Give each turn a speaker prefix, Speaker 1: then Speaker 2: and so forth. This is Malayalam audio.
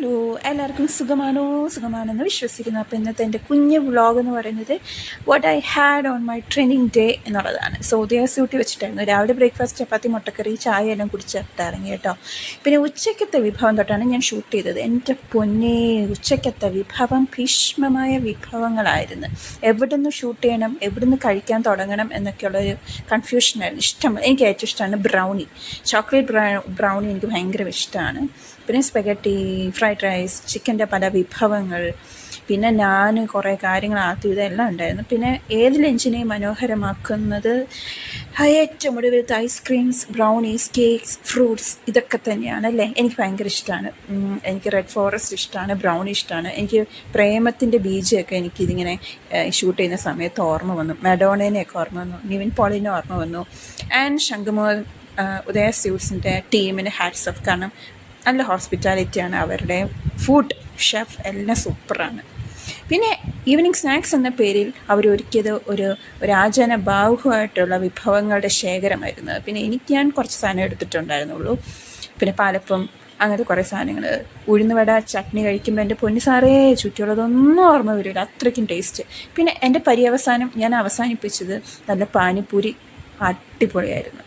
Speaker 1: ഹലോ, എല്ലാവർക്കും സുഖമാണെന്ന് വിശ്വസിക്കുന്നു. അപ്പോൾ ഇന്നത്തെ എൻ്റെ കുഞ്ഞ് വ്ളോഗ് എന്ന് പറയുന്നത് what I had on my training day എന്നുള്ളതാണ്. സോദിയാസ്യൂട്ടി വെച്ചിട്ടായിരുന്നു രാവിലെ ബ്രേക്ക്ഫാസ്റ്റ്, ചപ്പാത്തി, മുട്ടക്കറി, ചായ എല്ലാം കുടിച്ചിട്ട് ഇറങ്ങി കേട്ടോ. പിന്നെ ഉച്ചയ്ക്കത്തെ വിഭവം തൊട്ടാണ് ഞാൻ ഷൂട്ട് ചെയ്തത്. എൻ്റെ പൊന്നേ, ഉച്ചയ്ക്കത്തെ വിഭവം ഭീഷ്മമായ വിഭവങ്ങളായിരുന്നു. എവിടെ നിന്ന് ഷൂട്ട് ചെയ്യണം, എവിടെ നിന്ന് കഴിക്കാൻ തുടങ്ങണം എന്നൊക്കെയുള്ളൊരു കൺഫ്യൂഷനായിരുന്നു. എനിക്ക് ഏറ്റവും ഇഷ്ടമാണ് ബ്രൗണി. ചോക്ലേറ്റ് ബ്രൗണി എനിക്ക് ഭയങ്കര ഇഷ്ടമാണ്. പിന്നെ സ്പെഗറ്റി, ഫ്രൈഡ് റൈസ്, ചിക്കൻ്റെ പല വിഭവങ്ങൾ, പിന്നെ ഞാൻ കുറേ കാര്യങ്ങൾ ഇതെല്ലാം ഉണ്ടായിരുന്നു. പിന്നെ ഏത് ലഞ്ചിനെയും മനോഹരമാക്കുന്നത് ഏറ്റവും ഒടുവിലത്തെ ഐസ്ക്രീംസ്, ബ്രൗണീസ്, കേക്ക്സ്, ഫ്രൂട്ട്സ് ഇതൊക്കെ തന്നെയാണ് അല്ലേ. എനിക്ക് ഭയങ്കര ഇഷ്ടമാണ്. എനിക്ക് റെഡ് ഫോറസ്റ്റ് ഇഷ്ടമാണ്, ബ്രൗണി ഇഷ്ടമാണ്. എനിക്ക് പ്രേമത്തിൻ്റെ ബീജമൊക്കെ എനിക്കിതിങ്ങനെ ഷൂട്ട് ചെയ്യുന്ന സമയത്ത് ഓർമ്മ വന്നു. മഡോണേനെയൊക്കെ ഓർമ്മ വന്നു, നിവിൻ പോളിനെ ഓർമ്മ വന്നു. ആൻഡ് ശംഖുമോഹൻ ഉദയ സ്യൂട്ട്സിൻ്റെ ടീമിന് ഹാറ്റ്സ് ഓഫ്. കാരണം നല്ല ഹോസ്പിറ്റാലിറ്റിയാണ് അവരുടെ. ഫുഡ് ഷെഫ് എല്ലാം സൂപ്പറാണ്. പിന്നെ ഈവനിങ് സ്നാക്സ് എന്ന പേരിൽ അവരൊരുക്കിയത് ഒരു രാജാനബാഹുവായിട്ടുള്ള വിഭവങ്ങളുടെ ശേഖരമായിരുന്നു. പിന്നെ ഞാൻ കുറച്ച് സാധനം എടുത്തിട്ടുണ്ടായിരുന്നുള്ളൂ. പിന്നെ പാലപ്പം, അങ്ങനത്തെ കുറേ സാധനങ്ങൾ. ഉഴുന്നുവട, ചട്നി കഴിക്കുമ്പോൾ എൻ്റെ പൊന്നു സാറേ ചുറ്റുള്ളതൊന്നും ഓർമ്മ വരില്ല, അത്രയ്ക്കും ടേസ്റ്റ്. പിന്നെ എൻ്റെ പര്യവസാനം ഞാൻ അവസാനിപ്പിച്ചത് നല്ല പാനിപ്പൂരി. അടിപൊളിയായിരുന്നു.